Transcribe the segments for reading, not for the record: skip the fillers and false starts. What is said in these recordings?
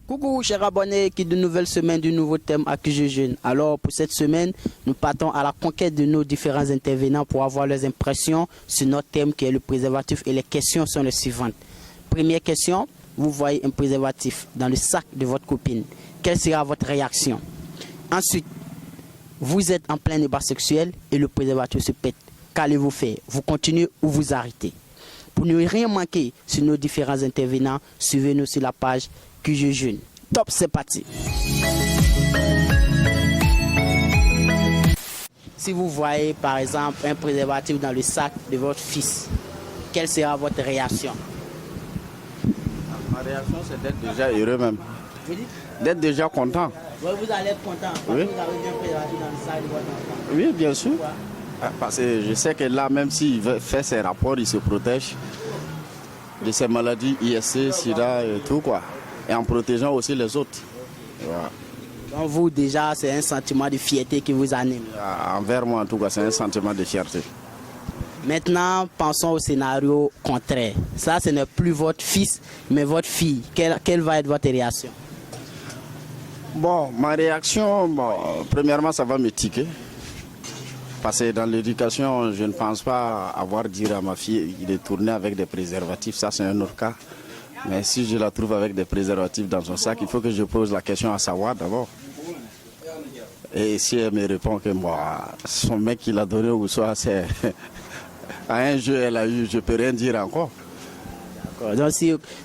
Coucou chers abonnés, qui de nouvelles semaines, du nouveau thème à qui je jeune. Alors pour cette semaine, nous partons à la conquête de nos différents intervenants pour avoir leurs impressions sur notre thème qui est le préservatif, et les questions sont les suivantes. Première question, vous voyez un préservatif dans le sac de votre copine. Quelle sera votre réaction? Ensuite, vous êtes en plein débat sexuel et le préservatif se pète. Qu'allez-vous faire? Vous continuez ou vous arrêtez? Pour ne rien manquer sur nos différents intervenants, suivez-nous sur la page que je jeune. Top, c'est parti. Si vous voyez par exemple un préservatif dans le sac de votre fils, quelle sera votre réaction? Ma réaction, c'est d'être déjà heureux même. D'être déjà content. Ouais, vous allez être content parce oui. Que vous avez vu un préservatif dans le sac de votre enfant. Oui, bien sûr. Pourquoi? Parce que je sais que là, même s'il fait ses rapports, il se protège de ces maladies ISC, SIDA et tout quoi. Et en protégeant aussi les autres. Voilà. Donc vous déjà, c'est un sentiment de fierté qui vous anime. Envers moi en tout cas, c'est un sentiment de fierté. Maintenant, pensons au scénario contraire. Ça, ce n'est plus votre fils, mais votre fille. Quelle va être votre réaction? Bon, ma réaction, premièrement, ça va me tiquer. Parce que dans l'éducation, je ne pense pas avoir dit à ma fille de tourner avec des préservatifs. Ça, c'est un autre cas. Mais si je la trouve avec des préservatifs dans son sac, il faut que je pose la question à savoir d'abord. Et si elle me répond que moi, son mec qui l'a donné ou soit c'est à un jeu elle a eu, je ne peux rien dire encore. Donc,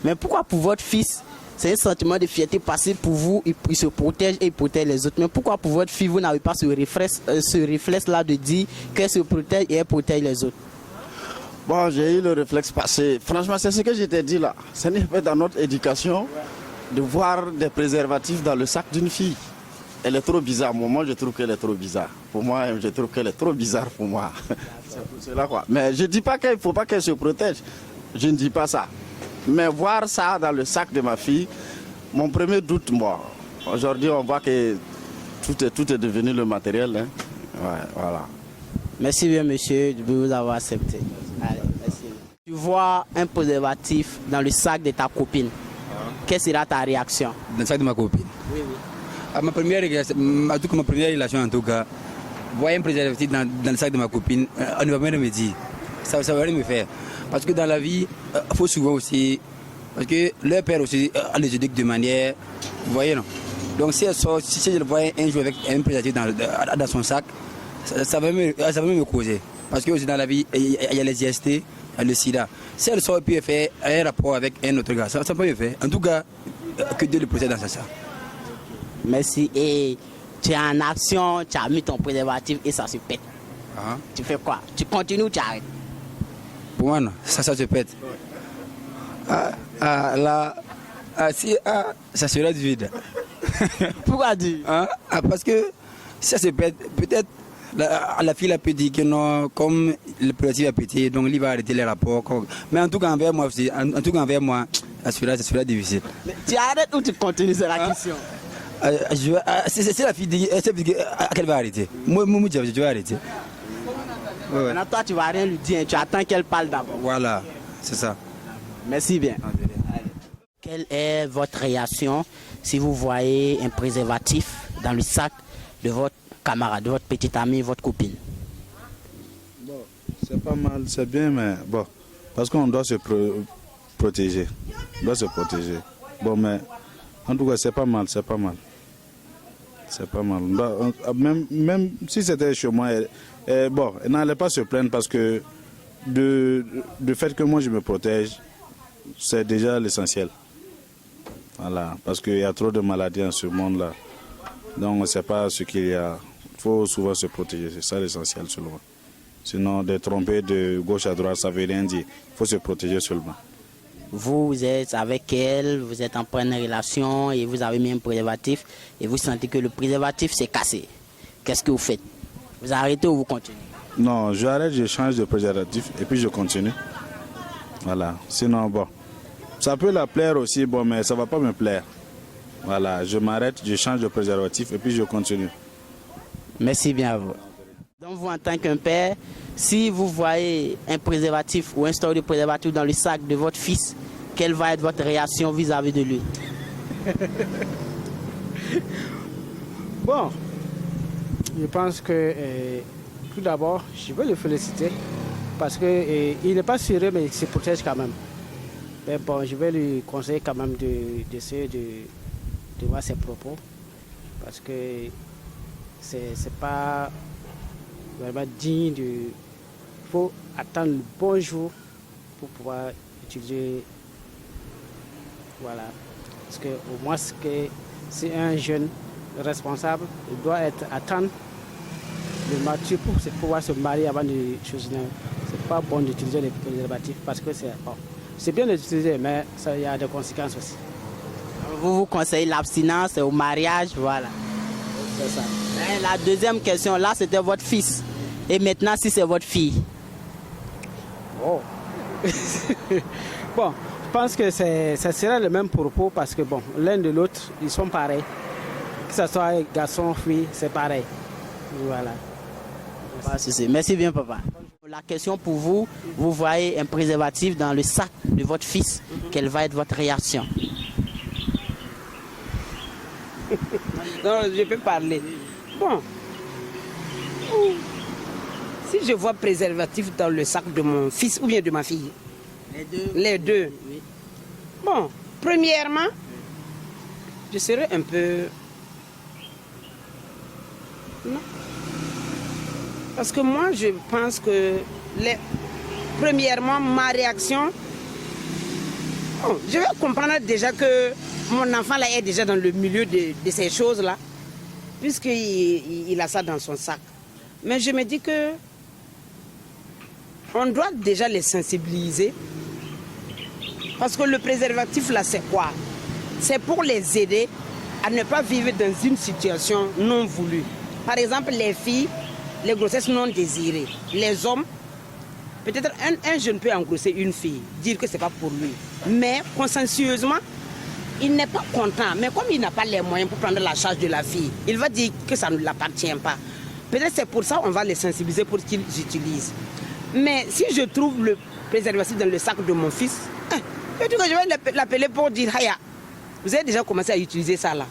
mais pourquoi pour votre fils, c'est un sentiment de fierté parce que pour vous, il se protège et il protège les autres. Mais pourquoi pour votre fille, vous n'avez pas ce réflexe-là de dire qu'elle se protège et elle protège les autres? Bon, j'ai eu le réflexe passé. Franchement, c'est ce que je t'ai dit là. Ce n'est pas dans notre éducation de voir des préservatifs dans le sac d'une fille. Elle est trop bizarre. Moi, je trouve qu'elle est trop bizarre. Pour moi, je trouve qu'elle est trop bizarre pour moi. C'est pour cela quoi. Mais je ne dis pas qu'il ne faut pas qu'elle se protège. Je ne dis pas ça. Mais voir ça dans le sac de ma fille, mon premier doute, moi, aujourd'hui, on voit que tout est devenu le matériel. Hein. Ouais, voilà. Merci bien, monsieur, de vous avoir accepté. Allez, merci. Tu vois un préservatif dans le sac de ta copine. Quelle sera ta réaction? Dans le sac de ma copine? Oui, oui. Ma première relation, en tout cas, voir un préservatif dans le sac de ma copine, on ne va même me dire. Ça ne va rien me faire. Parce que dans la vie, il faut souvent aussi. Parce que leur père aussi les éduque de manière. Vous voyez, non? Donc si elle sort, si je le vois un jour avec un préservatif dans son sac, ça va me causer. Parce que aussi dans la vie, il y a les IST, il y a le sida. Si elle sort et puis elle fait un rapport avec un autre gars, ça peut me faire. En tout cas, que Dieu le protège dans ça. Merci. Et tu es en action, tu as mis ton préservatif et ça se pète. Tu fais quoi? Tu continues ou tu arrêtes? Pour moi, non. Ça se pète. Ça sera du vide. Pourquoi dire? Parce que si ça se pète, peut-être la fille a pu dire que non, comme le préservatif a pété, donc il va arrêter les rapports. Mais en tout cas, envers moi, ça sera difficile. Mais tu arrêtes ou tu continues, c'est la question. C'est la fille dit qu'elle va arrêter. Moi, je vais arrêter. Maintenant, toi, tu ne vas rien lui dire, tu attends qu'elle parle d'abord. Voilà, c'est ça. Merci bien. Quelle est votre réaction si vous voyez un préservatif dans le sac de votre camarade, de votre petite amie, votre copine? Bon, c'est pas mal, c'est bien, mais bon, parce qu'on doit se protéger. On doit se protéger. Bon, mais en tout cas, c'est pas mal, c'est pas mal. C'est pas mal. Même si c'était chez moi, bon, elle n'allait pas se plaindre parce que du fait que moi je me protège, c'est déjà l'essentiel. Voilà, parce qu'il y a trop de maladies dans ce monde-là. Donc on ne sait pas ce qu'il y a. Il faut souvent se protéger, c'est ça l'essentiel seulement. Sinon, de tromper de gauche à droite, ça ne veut rien dire. Il faut se protéger seulement. Vous êtes avec elle, vous êtes en pleine relation et vous avez mis un préservatif et vous sentez que le préservatif s'est cassé. Qu'est-ce que vous faites? Vous arrêtez ou vous continuez? Non, j'arrête, je change de préservatif et puis je continue. Voilà, sinon bon, ça peut la plaire aussi, bon, mais ça ne va pas me plaire. Voilà, je m'arrête, je change de préservatif et puis je continue. Merci bien à vous. Donc vous, en tant qu'un père, si vous voyez un préservatif ou un stock de préservatif dans le sac de votre fils, quelle va être votre réaction vis-à-vis de lui? Bon, je pense que tout d'abord, je veux le féliciter parce qu'il n'est pas sérieux, mais il se protège quand même. Mais bon, je vais lui conseiller quand même d'essayer de voir ses propos parce que c'est pas vraiment digne de. Il faut attendre le bon jour pour pouvoir utiliser. Voilà. Parce que au moins, c'est un jeune responsable, il doit attendre le mature pour pouvoir se marier avant de choisir. C'est pas bon d'utiliser les préservatifs parce que c'est bon. C'est bien d'utiliser, mais il y a des conséquences aussi. Vous conseillez l'abstinence au mariage, voilà. C'est ça. Et la deuxième question, là, c'était votre fils. Et maintenant, si c'est votre fille. Oh. Bon, je pense que ça sera le même propos parce que bon, l'un de l'autre, ils sont pareils. Que ce soit garçon, fille, c'est pareil. Voilà. Pas de souci. Merci bien, papa. La question pour vous, vous voyez un préservatif dans le sac de votre fils. Quelle va être votre réaction? Non, je peux parler. Bon. Si je vois préservatif dans le sac de mon fils ou bien de ma fille. Les deux. Oui. Bon, premièrement, je serai un peu... Non. Parce que moi, je pense que... Premièrement, ma réaction... Bon, je vais comprendre déjà que mon enfant là est déjà dans le milieu de ces choses-là, puisqu'il a ça dans son sac. Mais je me dis que on doit déjà les sensibiliser. Parce que le préservatif là, c'est quoi? C'est pour les aider à ne pas vivre dans une situation non voulue. Par exemple, les filles, les grossesses non désirées. Les hommes, peut-être un jeune peut engrosser une fille, dire que ce n'est pas pour lui. Mais consciencieusement, il n'est pas content. Mais comme il n'a pas les moyens pour prendre la charge de la fille, il va dire que ça ne l'appartient pas. Peut-être c'est pour ça qu'on va les sensibiliser pour qu'ils utilisent. Mais si je trouve le préservatif dans le sac de mon fils, je dis que je vais l'appeler pour dire, Haya, vous avez déjà commencé à utiliser ça là.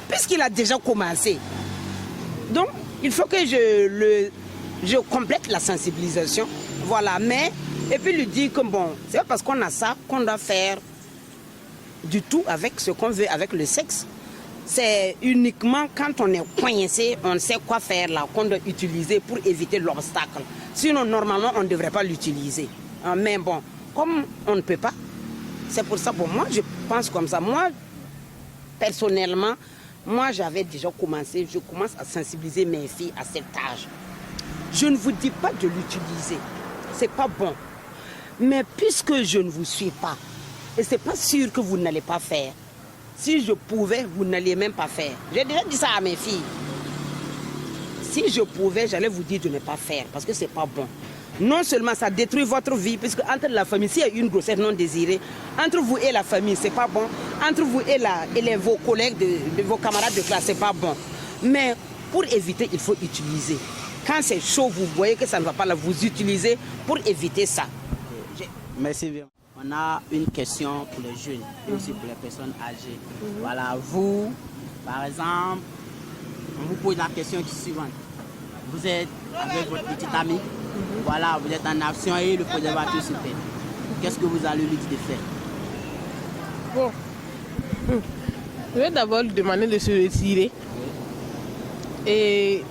Puisqu'il a déjà commencé. Donc, il faut que je complète la sensibilisation. Voilà, mais, et puis lui dire que bon, c'est pas parce qu'on a ça qu'on doit faire du tout avec ce qu'on veut, avec le sexe. C'est uniquement quand on est coincé, on sait quoi faire là, qu'on doit utiliser pour éviter l'obstacle. Sinon, normalement, on ne devrait pas l'utiliser. Mais bon, comme on ne peut pas, c'est pour ça, bon, moi, je pense comme ça. Moi, personnellement, moi, j'avais déjà commencé, je commence à sensibiliser mes filles à cet âge. Je ne vous dis pas de l'utiliser, c'est pas bon. Mais puisque je ne vous suis pas, et c'est pas sûr que vous n'allez pas faire, si je pouvais, vous n'alliez même pas faire. J'ai déjà dit ça à mes filles. Si je pouvais, j'allais vous dire de ne pas faire, parce que c'est pas bon. Non seulement ça détruit votre vie, puisque entre la famille, s'il y a une grossesse non désirée, entre vous et la famille, c'est pas bon. Entre vous et vos collègues, de vos camarades de classe, c'est pas bon. Mais pour éviter, il faut utiliser. Quand c'est chaud, vous voyez que ça ne va pas là, vous utilisez pour éviter ça. Merci bien. On a une question pour les jeunes et aussi pour les personnes âgées. Voilà, vous, par exemple, on vous pose la question qui est suivante. Vous êtes avec votre petite amie, voilà, vous êtes en action et le préservatif se fait. Qu'est-ce que vous allez lui dire de faire? Bon, je vais d'abord lui demander de se retirer et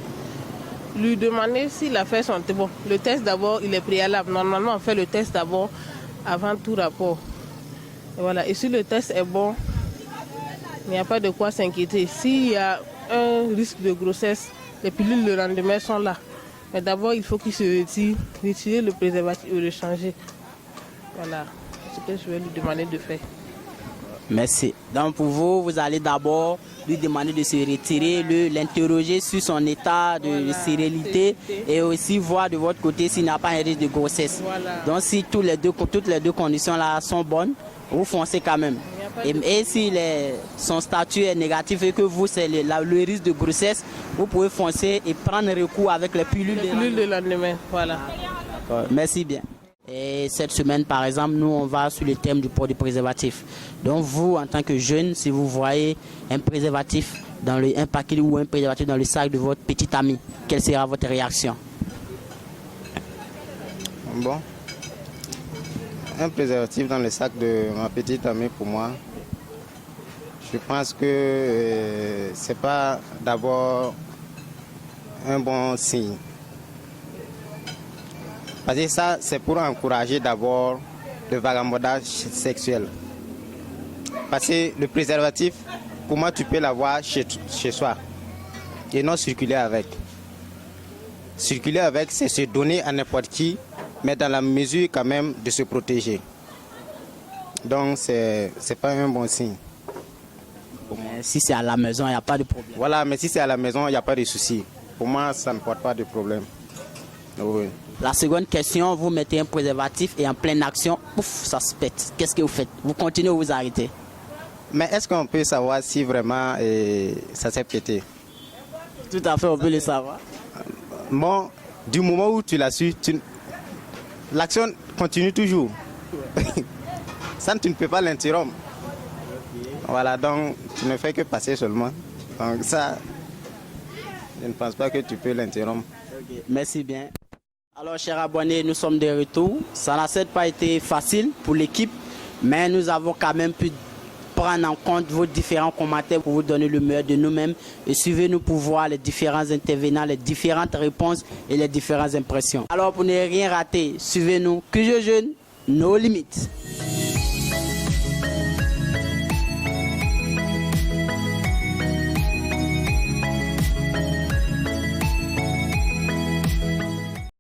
lui demander si l'affaire sont bon. Le test d'abord, il est préalable. Normalement, on fait le test d'abord avant tout rapport. Et voilà. Et si le test est bon, il n'y a pas de quoi s'inquiéter. S'il y a un risque de grossesse, les pilules le lendemain sont là. Mais d'abord, il faut qu'il se retire, retirer le préservatif et le changer. Voilà, c'est ce que je vais lui demander de faire. Merci. Donc pour vous, vous allez d'abord lui demander de se retirer, l'interroger sur son état de stérilité et aussi voir de votre côté s'il n'a pas un risque de grossesse. Voilà. Donc si toutes les deux conditions là sont bonnes, vous foncez quand même. Et si son statut est négatif et que vous, c'est le risque de grossesse, vous pouvez foncer et prendre recours avec les pilules de lendemain. Voilà. Merci bien. Et cette semaine, par exemple, nous, on va sur le thème du port du préservatif. Donc vous, en tant que jeune, si vous voyez un préservatif dans un paquet ou un préservatif dans le sac de votre petit ami, quelle sera votre réaction? Bon, un préservatif dans le sac de ma petite amie, pour moi, je pense que c'est pas d'abord un bon signe. Parce que ça, c'est pour encourager d'abord le vagabondage sexuel. Parce que le préservatif, pour moi, tu peux l'avoir chez soi et non circuler avec. Circuler avec, c'est se donner à n'importe qui, mais dans la mesure quand même de se protéger. Donc, c'est pas un bon signe. Mais si c'est à la maison, il n'y a pas de problème. Voilà, mais si c'est à la maison, il n'y a pas de souci. Pour moi, ça ne porte pas de problème. Oui. La seconde question, vous mettez un préservatif et en pleine action, ouf, ça se pète. Qu'est-ce que vous faites? Vous continuez ou vous arrêtez? Mais est-ce qu'on peut savoir si vraiment ça s'est pété? Tout à fait, on peut le savoir. Bon, du moment où tu l'as su, l'action continue toujours. Ça, tu ne peux pas l'interrompre. Voilà, donc tu ne fais que passer seulement. Donc ça, je ne pense pas que tu peux l'interrompre. Okay, merci bien. Alors, chers abonnés, nous sommes de retour. Ça n'a certes pas été facile pour l'équipe, mais nous avons quand même pu prendre en compte vos différents commentaires pour vous donner le meilleur de nous-mêmes. Et suivez-nous pour voir les différents intervenants, les différentes réponses et les différentes impressions. Alors, pour ne rien rater, suivez-nous. Que je jeune, nos limites.